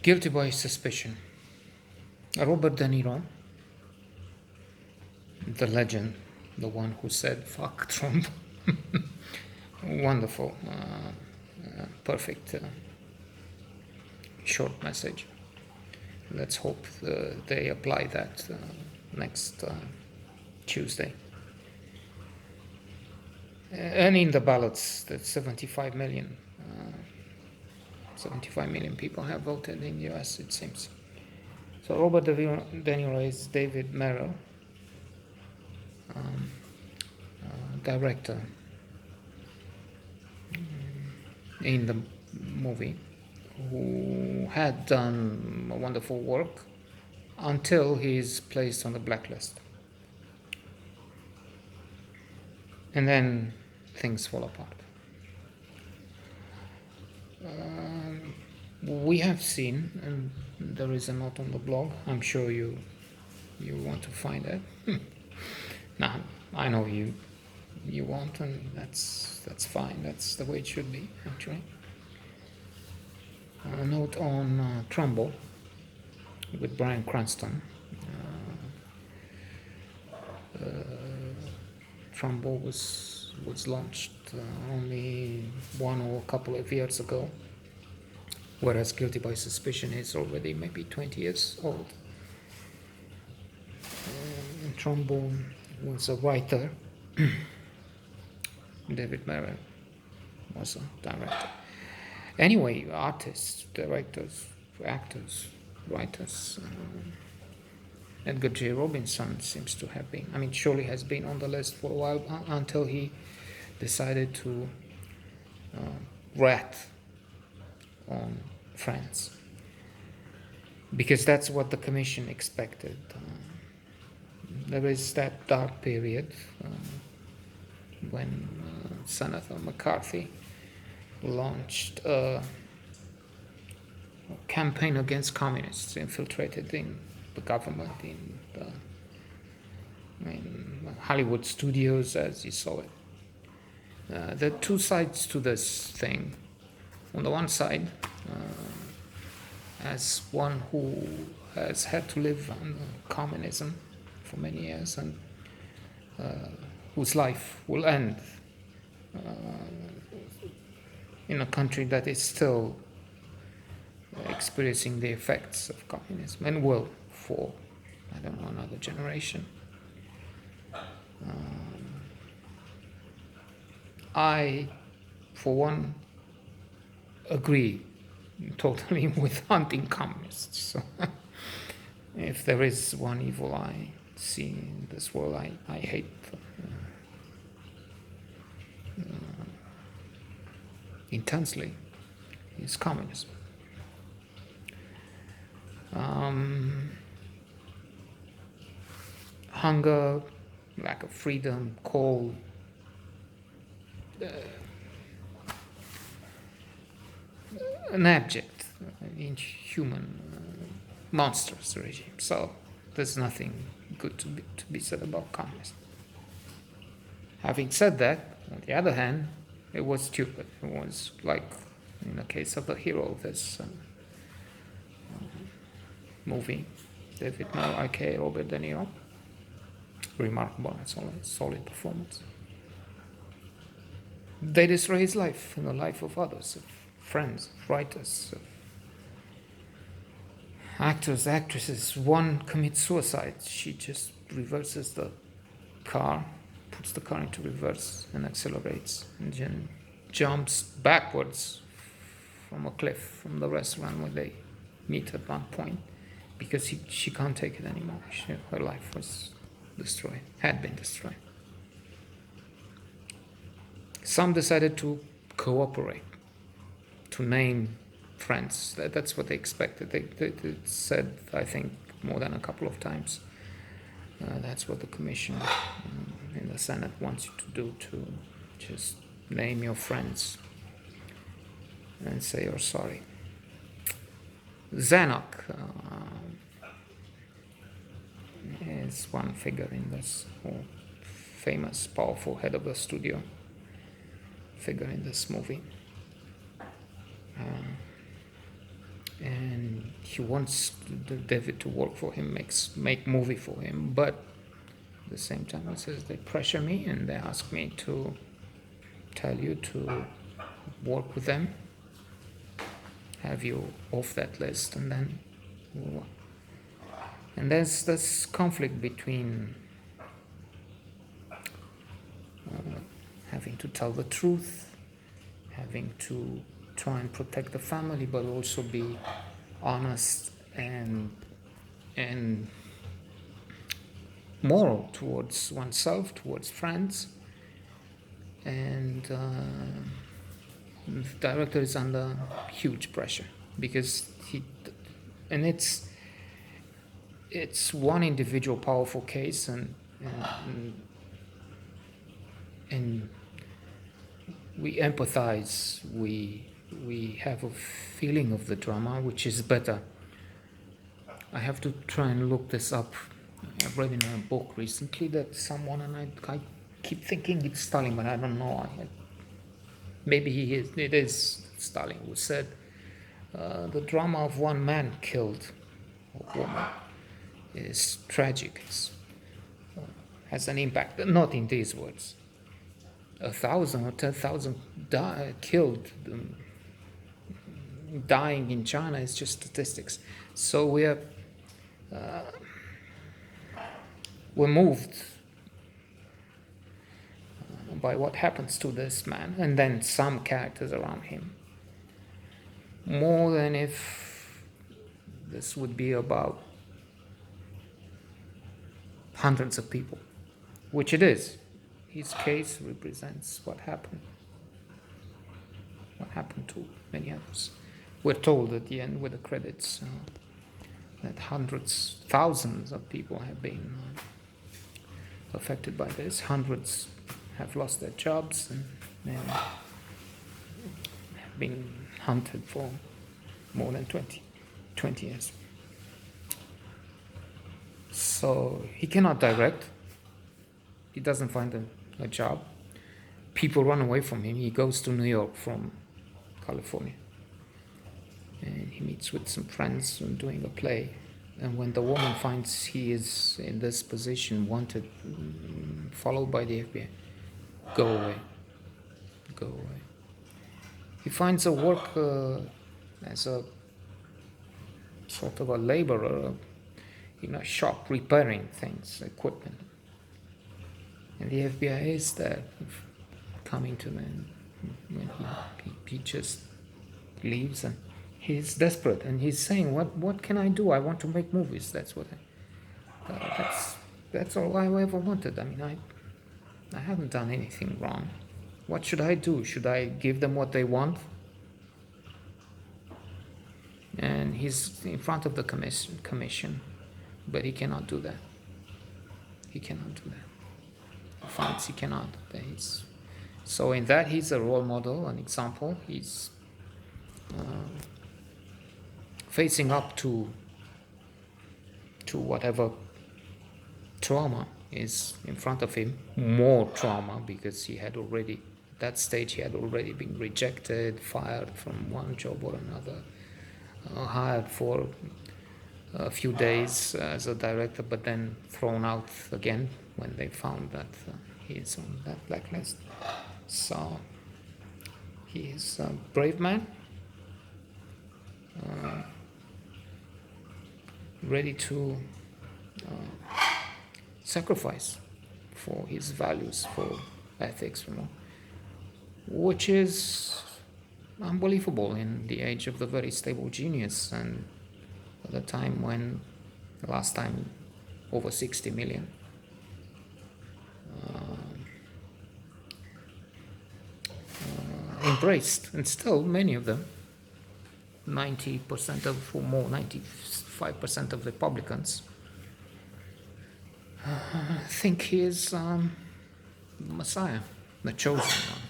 Guilty by suspicion. Robert De Niro, the legend, the one who said "fuck Trump." Wonderful, perfect, short message. Let's hope they apply that next Tuesday. And in the ballots, that 75 million people have voted in the US, it seems. So Robert De Niro is David Merrill, director in the movie, who had done wonderful work until he is placed on the blacklist. And then things fall apart. We have seen, and there is a note on the blog, I'm sure you want to find it. Nah, I know you won't, and that's fine. That's the way it should be, actually. A note on Trumbo with Bryan Cranston. Trumbo was launched only one or a couple of years ago, whereas Guilty by Suspicion is already maybe 20 years old. And Trumbo was a writer. David Merrill was a director. Anyway, artists, directors, actors, writers. Edgar J. Robinson seems to have been, surely has been on the list for a while until he decided to rat on France. Because that's what the commission expected. There is that dark period when Senator McCarthy launched a campaign against communists, infiltrated in the government, in Hollywood studios, as you saw it. There are two sides to this thing. On the one side, as one who has had to live under communism for many years and whose life will end in a country that is still experiencing the effects of communism and will for, another generation. I, for one, agree totally with hunting communists. So if there is one evil I see in this world, I hate intensely, is communism. Hunger, lack of freedom, cold, an abject, inhuman, monstrous regime. So there's nothing good to be said about communism. Having said that, on the other hand, it was stupid. It was like in the case of the hero of this movie, David Merrill, aka Robert De Niro. Remarkable, solid performance. They destroy his life and the life of others, of friends, of writers, of actors, actresses. One commits suicide. She just reverses the car, puts the car into reverse and accelerates, and then jumps backwards from a cliff from the restaurant where they meet at one point, because she can't take it anymore. Her life was destroyed, had been destroyed. Some decided to cooperate, to name friends. That's what they expected. They said, I think, more than a couple of times. That's what the commission in the Senate wants you to do, to just name your friends and say you're sorry. Zanuck is one figure in this whole famous, powerful head of the studio figure in this movie. And he wants David to work for him, make movie for him, but at the same time he says they pressure me and they ask me to tell you to work with them, have you off that list, and then there's this conflict between having to tell the truth, having to try and protect the family, but also be honest and moral towards oneself, towards friends. And the director is under huge pressure because it's one individual powerful case, and we empathize, we have a feeling of the drama, which is better. I have to try and look this up. I've read in a book recently that someone, and I keep thinking it's Stalin, but I don't know. Maybe it is Stalin who said the drama of one man killed a woman is tragic, has an impact, not in these words. 1,000 or 10,000 killed, dying in China is just statistics. So we're moved by what happens to this man and then some characters around him, more than if this would be about hundreds of people, which it is. His case represents what happened to many others. We're told at the end with the credits that hundreds, thousands of people have been affected by this. Hundreds have lost their jobs and have been hunted for more than 20 years. So he cannot direct. He doesn't find a job. People run away from him. He goes to New York from California. And he meets with some friends and doing a play. And when the woman finds he is in this position, wanted, followed by the FBI, go away. He finds a work as a sort of a laborer in a shop repairing things, equipment. And the FBI is there, coming to them when he just leaves, and he's desperate and he's saying, "What can I do? I want to make movies. That's what. That's all I ever wanted. I mean, I haven't done anything wrong. What should I do? Should I give them what they want?" And he's in front of the commission, but he cannot do that. He finds he cannot. So in that, he's a role model, an example. He's facing up to whatever trauma is in front of him, more trauma, because at that stage he had already been rejected, fired from one job or another, hired for a few days as a director, but then thrown out again when they found that he is on that blacklist. So he is a brave man, ready to sacrifice for his values, for ethics, which is unbelievable in the age of the very stable genius, and at the time when the last time over 60 million embraced, and still many of them, 90% of, or more, 95% of Republicans think he is the Messiah, the chosen one.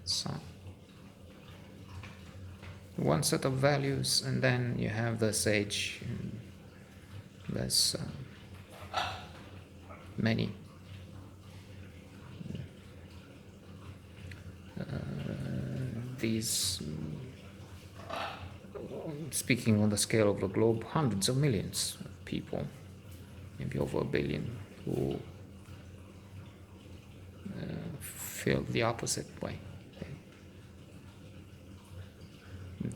So one set of values, and then you have this age, and there's many these speaking on the scale of the globe, hundreds of millions of people, maybe over a billion, who feel the opposite way.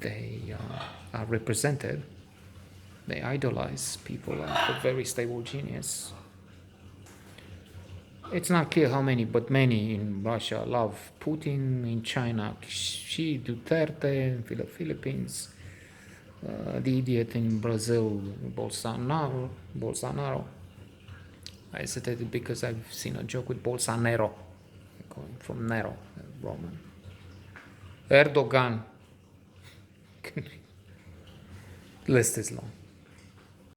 They are represented. They idolize people like a very stable genius. It's not clear how many, but many in Russia love Putin, in China, Xi, Duterte, in the Philippines, the idiot in Brazil, Bolsonaro. I hesitated because I've seen a joke with Bolsonaro, going from Nero, Roman. Erdogan. List is long.